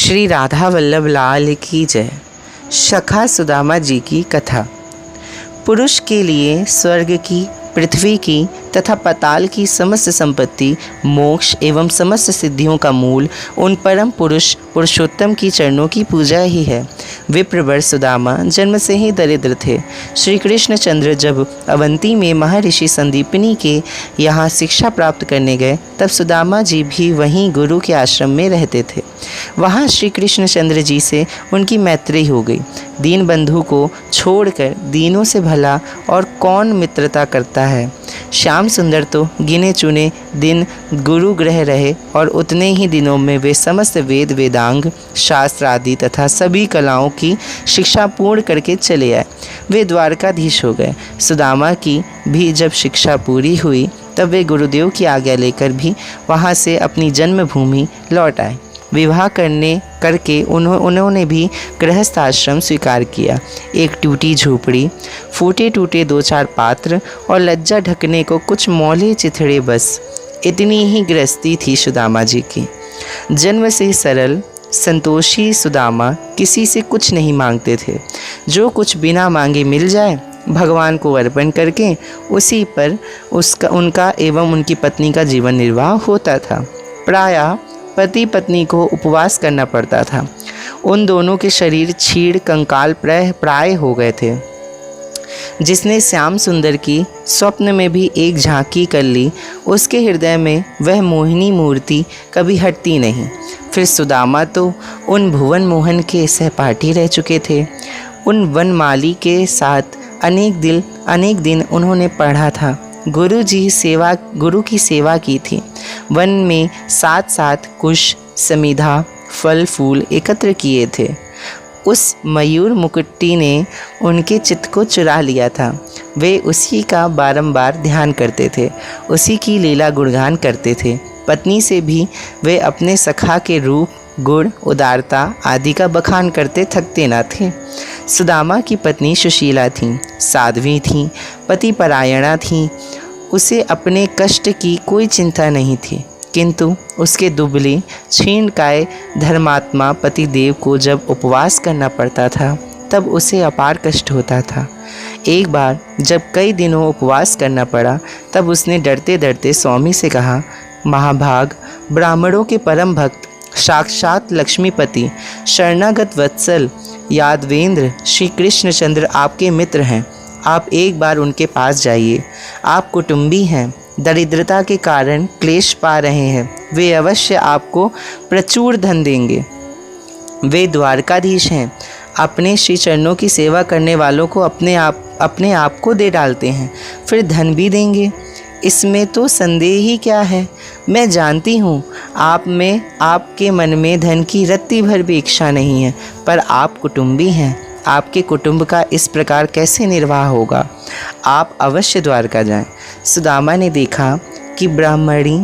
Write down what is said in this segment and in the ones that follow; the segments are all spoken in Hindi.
श्री राधा वल्लभ लाल की जय। सखा सुदामा जी की कथा। पुरुष के लिए स्वर्ग की, पृथ्वी की तथा पाताल की समस्त संपत्ति, मोक्ष एवं समस्त सिद्धियों का मूल उन परम पुरुष पुरुषोत्तम की चरणों की पूजा ही है। विप्रवर सुदामा जन्म से ही दरिद्र थे। श्री कृष्ण चंद्र जब अवंती में महर्षि संदीपनी के यहाँ शिक्षा प्राप्त करने गए, तब सुदामा जी भी वहीं गुरु के आश्रम में रहते थे। वहाँ श्री कृष्ण चंद्र जी से उनकी मैत्री हो गई। दीन बंधु को छोड़कर दीनों से भला और कौन मित्रता करता है। श्याम सुंदर तो गिने चुने दिन गुरु गृह रहे और उतने ही दिनों में वे समस्त वेद वेदांग शास्त्र आदि तथा सभी कलाओं की शिक्षा पूर्ण करके चले आए। वे द्वारकाधीश हो गए। सुदामा की भी जब शिक्षा पूरी हुई, तब वे गुरुदेव की आज्ञा लेकर भी वहाँ से अपनी जन्मभूमि लौट आए। विवाह करके उन्होंने भी गृहस्थ आश्रम स्वीकार किया। एक टूटी झोपड़ी, फूटे टूटे दो चार पात्र और लज्जा ढकने को कुछ मौले चिथड़े, बस इतनी ही गृहस्थी थी सुदामा जी की। जन्म से सरल संतोषी सुदामा किसी से कुछ नहीं मांगते थे। जो कुछ बिना मांगे मिल जाए, भगवान को अर्पण करके उसी पर उनका एवं उनकी पत्नी का जीवन निर्वाह होता था। प्रायः पति पत्नी को उपवास करना पड़ता था। उन दोनों के शरीर छीड़ कंकाल प्राय हो गए थे। जिसने श्याम सुंदर की स्वप्न में भी एक झांकी कर ली, उसके हृदय में वह मोहिनी मूर्ति कभी हटती नहीं। फिर सुदामा तो उन भुवन मोहन के सहपाठी रह चुके थे। उन वनमाली के साथ अनेक दिन उन्होंने पढ़ा था। गुरु की सेवा की थी। वन में साथ कुश समिधा फल फूल एकत्र किए थे। उस मयूर मुकुट्टी ने उनके चित्त को चुरा लिया था। वे उसी का बारंबार ध्यान करते थे, उसी की लीला गुणगान करते थे। पत्नी से भी वे अपने सखा के रूप, गुण, उदारता आदि का बखान करते थकते न थे। सुदामा की पत्नी सुशीला थीं, साध्वी थीं, पति परायणा थीं। उसे अपने कष्ट की कोई चिंता नहीं थी, किंतु उसके दुबले क्षीणकाय धर्मात्मा पतिदेव को जब उपवास करना पड़ता था, तब उसे अपार कष्ट होता था। एक बार जब कई दिनों उपवास करना पड़ा, तब उसने डरते डरते स्वामी से कहा, महाभाग, ब्राह्मणों के परम भक्त साक्षात लक्ष्मीपति शरणागत वत्सल यादवेंद्र श्री कृष्णचंद्र आपके मित्र हैं। आप एक बार उनके पास जाइए। आप कुटुंबी हैं, दरिद्रता के कारण क्लेश पा रहे हैं। वे अवश्य आपको प्रचुर धन देंगे। वे द्वारकाधीश हैं, अपने श्री चरणों की सेवा करने वालों को अपने आप को दे डालते हैं, फिर धन भी देंगे। इसमें तो संदेह ही क्या है। मैं जानती हूँ आपके मन में धन की रत्ती भर भी इच्छा नहीं है, पर आप कुटुंबी हैं। आपके कुटुंब का इस प्रकार कैसे निर्वाह होगा। आप अवश्य द्वारका जाएं। सुदामा ने देखा कि ब्राह्मणी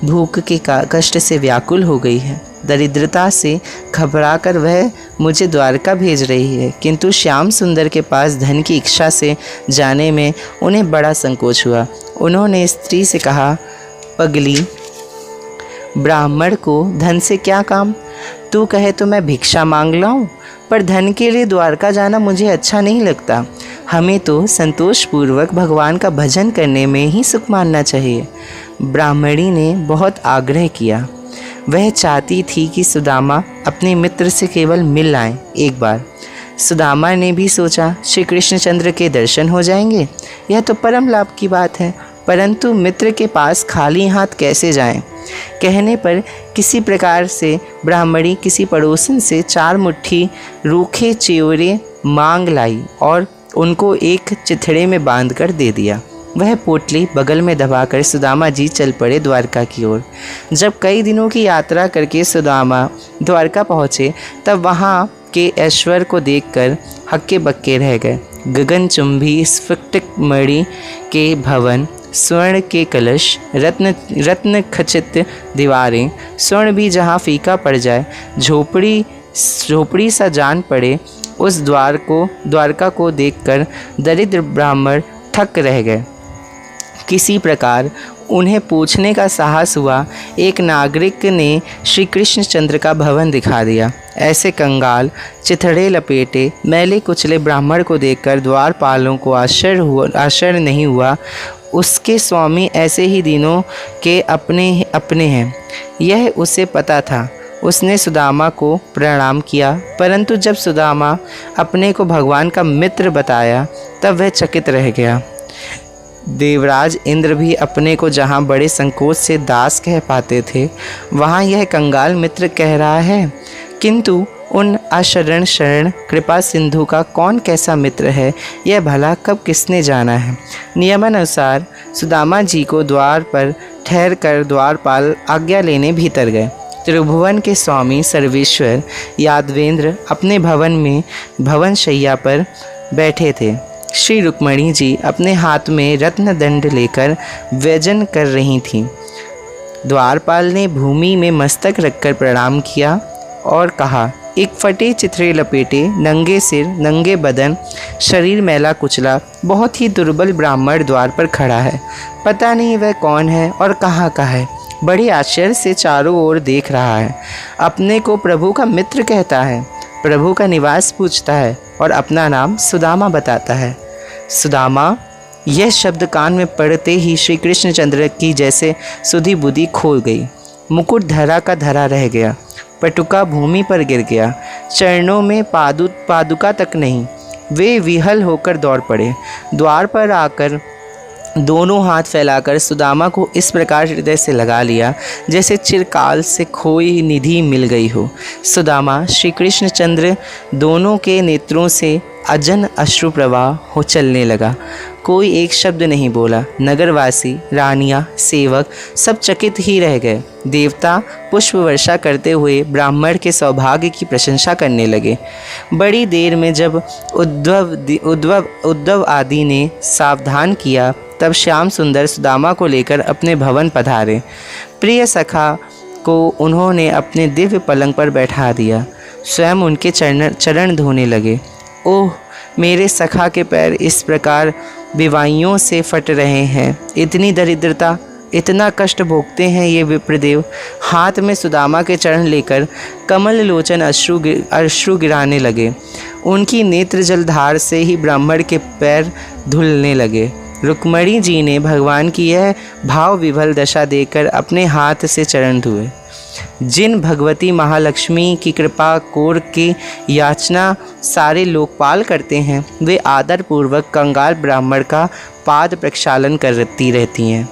भूख के कष्ट से व्याकुल हो गई है। दरिद्रता से घबराकर वह मुझे द्वारका भेज रही है, किंतु श्याम सुंदर के पास धन की इच्छा से जाने में उन्हें बड़ा संकोच हुआ। उन्होंने स्त्री से कहा, पगली, ब्राह्मण को धन से क्या काम। तू कहे तो मैं भिक्षा मांग लाऊं, पर धन के लिए द्वारका जाना मुझे अच्छा नहीं लगता। हमें तो संतोषपूर्वक भगवान का भजन करने में ही सुख मानना चाहिए। ब्राह्मणी ने बहुत आग्रह किया। वह चाहती थी कि सुदामा अपने मित्र से केवल मिल आए एक बार। सुदामा ने भी सोचा, श्री कृष्णचंद्र के दर्शन हो जाएंगे, यह तो परम लाभ की बात है, परंतु मित्र के पास खाली हाथ कैसे जाएं। कहने पर किसी प्रकार से ब्राह्मणी किसी पड़ोसन से 4 मुट्ठी रूखे चियोरे मांग लाई और उनको एक चिथड़े में बांधकर दे दिया। वह पोटली बगल में दबाकर सुदामा जी चल पड़े द्वारका की ओर। जब कई दिनों की यात्रा करके सुदामा द्वारका पहुँचे, तब वहाँ के ऐश्वर्य को देखकर हक्के बक्के रह गए। गगनचुंबी स्फटिक मणि के भवन, स्वर्ण के कलश, रत्न खचित दीवारें, स्वर्ण भी जहाँ फीका पड़ जाए, झोपड़ी सा जान पड़े। उस द्वारका को देखकर दरिद्र ब्राह्मण थक रह गए। किसी प्रकार उन्हें पूछने का साहस हुआ। एक नागरिक ने श्री कृष्णचंद्र का भवन दिखा दिया। ऐसे कंगाल, चिथड़े लपेटे, मैले कुचले ब्राह्मण को देखकर द्वारपालों को आश्चर्य नहीं हुआ। उसके स्वामी ऐसे ही दिनों के अपने हैं, यह उसे पता था। उसने सुदामा को प्रणाम किया, परंतु जब सुदामा अपने को भगवान का मित्र बताया तब वह चकित रह गया। देवराज इंद्र भी अपने को जहाँ बड़े संकोच से दास कह पाते थे, वहाँ यह कंगाल मित्र कह रहा है। किंतु उन अशरण शरण कृपा सिंधु का कौन कैसा मित्र है, यह भला कब किसने जाना है। नियमानुसार सुदामा जी को द्वार पर ठहर कर द्वारपाल आज्ञा लेने भीतर गए। त्रिभुवन के स्वामी सर्वेश्वर यादवेंद्र अपने भवन में भवन शैया पर बैठे थे। श्री रुक्मणी जी अपने हाथ में रत्न दंड लेकर व्यजन कर रही थीं। द्वारपाल ने भूमि में मस्तक रखकर प्रणाम किया और कहा, एक फटे चिथड़े लपेटे, नंगे सिर, नंगे बदन, शरीर मैला कुचला, बहुत ही दुर्बल ब्राह्मण द्वार पर खड़ा है। पता नहीं वह कौन है और कहाँ का है। बड़े आश्चर्य से चारों ओर देख रहा है। अपने को प्रभु का मित्र कहता है, प्रभु का निवास पूछता है और अपना नाम सुदामा बताता है। सुदामा, यह शब्द कान में पड़ते ही श्री कृष्णचंद्र की जैसे सुधी बुद्धि खो गई। मुकुट धरा का धरा रह गया, पटुका भूमि पर गिर गया, चरणों में पादुका तक नहीं। वे विहल होकर दौड़ पड़े। द्वार पर आकर दोनों हाथ फैलाकर सुदामा को इस प्रकार हृदय से लगा लिया जैसे चिरकाल से खोई निधि मिल गई हो। सुदामा श्री कृष्णचंद्र दोनों के नेत्रों से अजन अश्रु प्रवाह हो चलने लगा। कोई एक शब्द नहीं बोला। नगरवासी, रानियां, सेवक सब चकित ही रह गए। देवता पुष्प वर्षा करते हुए ब्राह्मण के सौभाग्य की प्रशंसा करने लगे। बड़ी देर में जब उद्धव आदि ने सावधान किया, तब श्याम सुंदर सुदामा को लेकर अपने भवन पधारे। प्रिय सखा को उन्होंने अपने दिव्य पलंग पर बैठा दिया। स्वयं उनके चरण धोने लगे। ओह, मेरे सखा के पैर इस प्रकार बीवाइयों से फट रहे हैं। इतनी दरिद्रता, इतना कष्ट भोगते हैं ये विप्रदेव। हाथ में सुदामा के चरण लेकर कमल लोचन अश्रु गिराने लगे। उनकी नेत्र जलधार से ही ब्राह्मण के पैर धुलने लगे। रुक्मणी जी ने भगवान की यह भाव विभल दशा देखकर अपने हाथ से चरण धुए। जिन भगवती महालक्ष्मी की कृपा कोर की याचना सारे लोकपाल करते हैं, वे आदर पूर्वक कंगाल ब्राह्मण का पाद प्रक्षालन करती रहती हैं।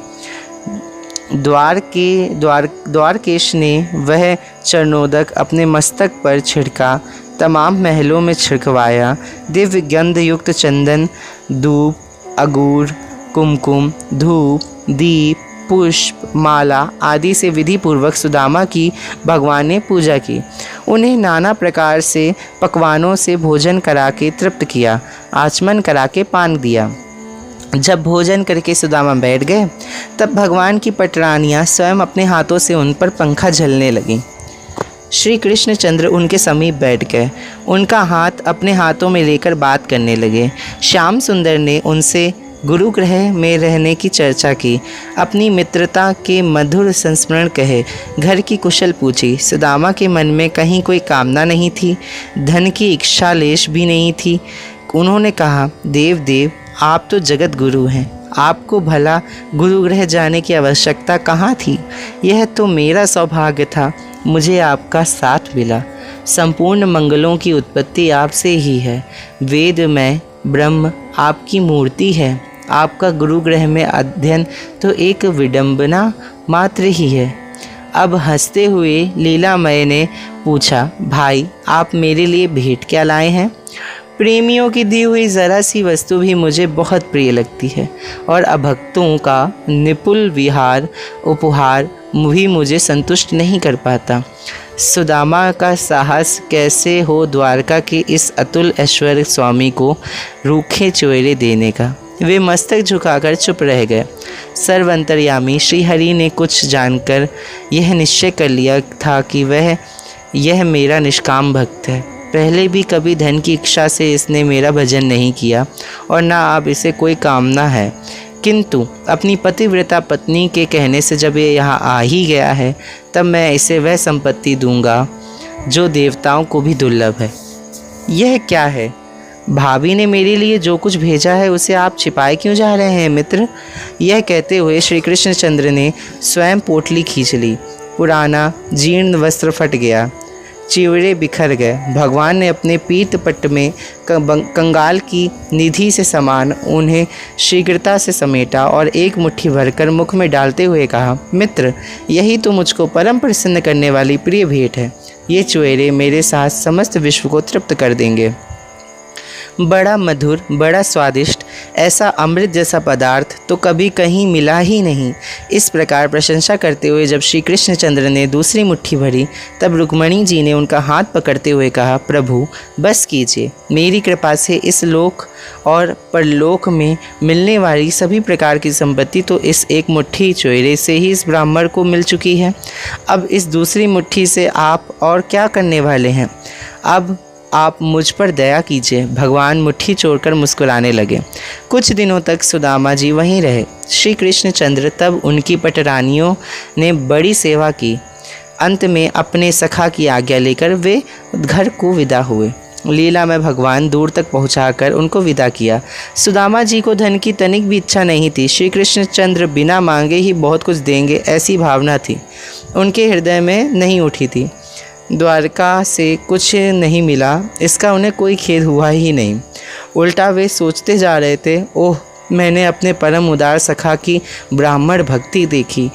द्वारकेश ने वह चरणोदक अपने मस्तक पर छिड़का, तमाम महलों में छिड़कवाया। दिव्य गंध युक्त चंदन, धूप, अगूर, कुमकुम, धूप, दीप, पुष्प, माला आदि से विधि पूर्वक सुदामा की भगवान ने पूजा की। उन्हें नाना प्रकार से पकवानों से भोजन करा के तृप्त किया, आचमन करा के पान दिया। जब भोजन करके सुदामा बैठ गए, तब भगवान की पटरानियाँ स्वयं अपने हाथों से उन पर पंखा झलने लगीं। श्री कृष्णचंद्र उनके समीप बैठ गए। उनका हाथ अपने हाथों में लेकर बात करने लगे। श्याम सुंदर ने उनसे गुरुगृह में रहने की चर्चा की, अपनी मित्रता के मधुर संस्मरण कहे, घर की कुशल पूछी। सुदामा के मन में कहीं कोई कामना नहीं थी, धन की इच्छा लेश भी नहीं थी। उन्होंने कहा, देव आप तो जगत गुरु हैं, आपको भला गुरुगृह जाने की आवश्यकता कहाँ थी। यह तो मेरा सौभाग्य था, मुझे आपका साथ मिला। संपूर्ण मंगलों की उत्पत्ति आपसे ही है। वेदमय ब्रह्म आपकी मूर्ति है। आपका गुरुगृह में अध्ययन तो एक विडंबना मात्र ही है। अब हंसते हुए लीलामय ने पूछा, भाई आप मेरे लिए भेंट क्या लाए हैं। प्रेमियों की दी हुई ज़रा सी वस्तु भी मुझे बहुत प्रिय लगती है और अभक्तों का निपुल विहार उपहार भी मुझे संतुष्ट नहीं कर पाता। सुदामा का साहस कैसे हो द्वारका के इस अतुल ऐश्वर्य स्वामी को रूखे चुएरे देने का। वे मस्तक झुकाकर चुप रह गए। सर्वंतर्यामी श्रीहरि ने कुछ जानकर यह निश्चय कर लिया था कि यह मेरा निष्काम भक्त है। पहले भी कभी धन की इच्छा से इसने मेरा भजन नहीं किया और ना अब इसे कोई कामना है किंतु अपनी पतिव्रता पत्नी के कहने से जब ये यहाँ आ ही गया है, तब मैं इसे वह संपत्ति दूंगा जो देवताओं को भी दुर्लभ है। यह क्या है? भाभी ने मेरे लिए जो कुछ भेजा है उसे आप छिपाए क्यों जा रहे हैं मित्र? यह कहते हुए श्री कृष्णचंद्र ने स्वयं पोटली खींच ली। पुराना जीर्ण वस्त्र फट गया, चिवड़े बिखर गए। भगवान ने अपने पीत पट्ट में कंगाल की निधि से समान उन्हें शीघ्रता से समेटा और एक मुट्ठी भरकर मुख में डालते हुए कहा, मित्र, यही तो मुझको परम प्रसन्न करने वाली प्रिय भेंट है। ये चुएरे मेरे साथ समस्त विश्व को तृप्त कर देंगे। बड़ा मधुर, बड़ा स्वादिष्ट, ऐसा अमृत जैसा पदार्थ तो कभी कहीं मिला ही नहीं। इस प्रकार प्रशंसा करते हुए जब श्री कृष्णचंद्र ने दूसरी मुट्ठी भरी, तब रुक्मणी जी ने उनका हाथ पकड़ते हुए कहा, प्रभु बस कीजिए। मेरी कृपा से इस लोक और परलोक में मिलने वाली सभी प्रकार की संपत्ति तो इस एक मुट्ठी चोरे से ही इस ब्राह्मण को मिल चुकी है। अब इस दूसरी मुट्ठी से आप और क्या करने वाले हैं? अब आप मुझ पर दया कीजिए। भगवान मुट्ठी छोड़कर मुस्कुराने लगे। कुछ दिनों तक सुदामा जी वहीं रहे। श्री कृष्णचंद्र तब उनकी पटरानियों ने बड़ी सेवा की। अंत में अपने सखा की आज्ञा लेकर वे घर को विदा हुए। लीला में भगवान दूर तक पहुंचाकर उनको विदा किया। सुदामा जी को धन की तनिक भी इच्छा नहीं थी। श्री कृष्णचंद्र बिना मांगे ही बहुत कुछ देंगे, ऐसी भावना थी उनके हृदय में नहीं उठी थी। द्वारका से कुछ नहीं मिला, इसका उन्हें कोई खेद हुआ ही नहीं। उल्टा वे सोचते जा रहे थे, ओह, मैंने अपने परम उदार सखा की ब्राह्मण भक्ति देखी।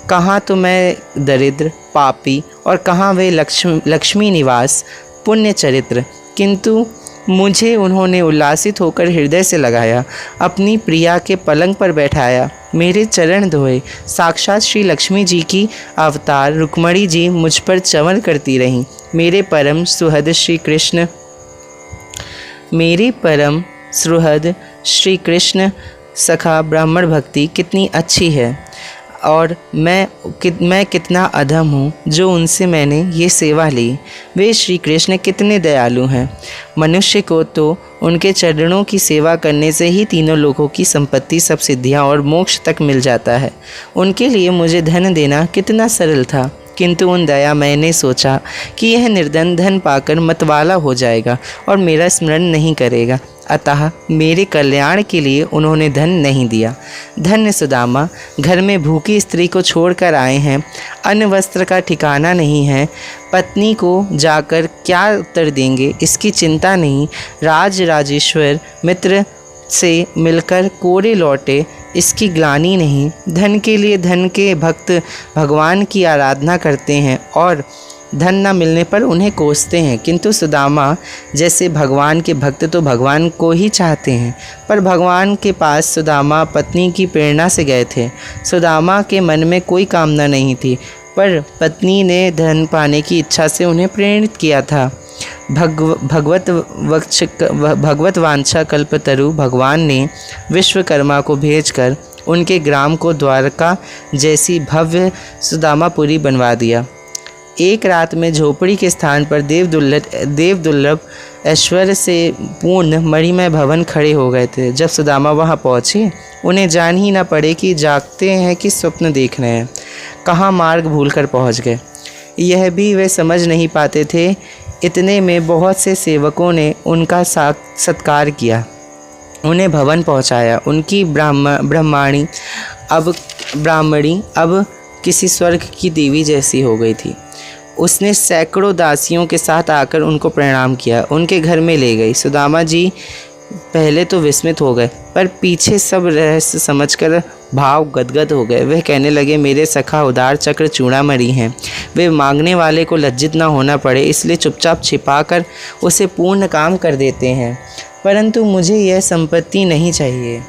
कहाँ तो मैं दरिद्र, पापी, और कहाँ वे लक्ष्मी निवास पुण्य चरित्र। किंतु मुझे उन्होंने उल्लासित होकर हृदय से लगाया, अपनी प्रिया के पलंग पर बैठाया, मेरे चरण धोए। साक्षात श्री लक्ष्मी जी की अवतार रुक्मणी जी मुझ पर चंवन करती रहीं। मेरे परम सुहृद श्री कृष्ण सखा ब्राह्मण भक्ति कितनी अच्छी है, और मैं कितना अधम हूँ जो उनसे मैंने ये सेवा ली। वे श्री कृष्ण कितने दयालु हैं। मनुष्य को तो उनके चरणों की सेवा करने से ही तीनों लोगों की संपत्ति, सब सिद्धियाँ और मोक्ष तक मिल जाता है। उनके लिए मुझे धन देना कितना सरल था, किंतु उन दया मैंने सोचा कि यह निर्धन धन पाकर मतवाला हो जाएगा और मेरा स्मरण नहीं करेगा, अतः मेरे कल्याण के लिए उन्होंने धन नहीं दिया। धन्य सुदामा, घर में भूखी स्त्री को छोड़कर आए हैं, अन्न वस्त्र का ठिकाना नहीं है, पत्नी को जाकर क्या उत्तर देंगे इसकी चिंता नहीं, राजेश्वर मित्र से मिलकर कोरे लौटे इसकी ग्लानि नहीं। धन के लिए धन के भक्त भगवान की आराधना करते हैं और धन न मिलने पर उन्हें कोसते हैं, किंतु सुदामा जैसे भगवान के भक्त तो भगवान को ही चाहते हैं। पर भगवान के पास सुदामा पत्नी की प्रेरणा से गए थे। सुदामा के मन में कोई कामना नहीं थी, पर पत्नी ने धन पाने की इच्छा से उन्हें प्रेरित किया था। भगवत वांछा कल्पतरु भगवान ने विश्वकर्मा को भेजकर उनके ग्राम को द्वारका जैसी भव्य सुदामापुरी बनवा दिया। एक रात में झोपड़ी के स्थान पर देव दुर्लभ ऐश्वर्य से पूर्ण मणिमय भवन खड़े हो गए थे। जब सुदामा वहां पहुंचे, उन्हें जान ही न पड़े कि जागते हैं कि स्वप्न देख रहे हैं। कहाँ मार्ग भूलकर पहुंच गए, यह भी वे समझ नहीं पाते थे। इतने में बहुत से सेवकों ने उनका सत्कार किया, उन्हें भवन पहुंचाया। उनकी ब्राह्मणी अब किसी स्वर्ग की देवी जैसी हो गई थी। उसने सैकड़ों दासियों के साथ आकर उनको प्रणाम किया, उनके घर में ले गई। सुदामा जी पहले तो विस्मित हो गए, पर पीछे सब रहस्य समझकर भाव गदगद हो गए। वह कहने लगे, मेरे सखा उदार चक्र चूड़ामणि हैं, वे मांगने वाले को लज्जित न होना पड़े इसलिए चुपचाप छिपाकर उसे पूर्ण काम कर देते हैं। परंतु मुझे यह संपत्ति नहीं चाहिए।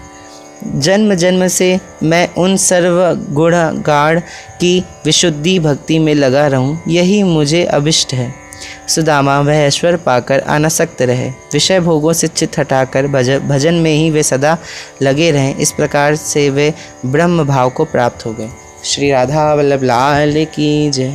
जन्म जन्म से मैं उन सर्वगुणगाढ़ की विशुद्धि भक्ति में लगा रहूं, यही मुझे अभिष्ट है। सुदामा वह ऐश्वर्य पाकर अनासक्त रहे, विषय भोगों से चित्त हटाकर भजन में ही वे सदा लगे रहें। इस प्रकार से वे ब्रह्म भाव को प्राप्त हो गए। श्री राधा वल्लभ लाल की जय।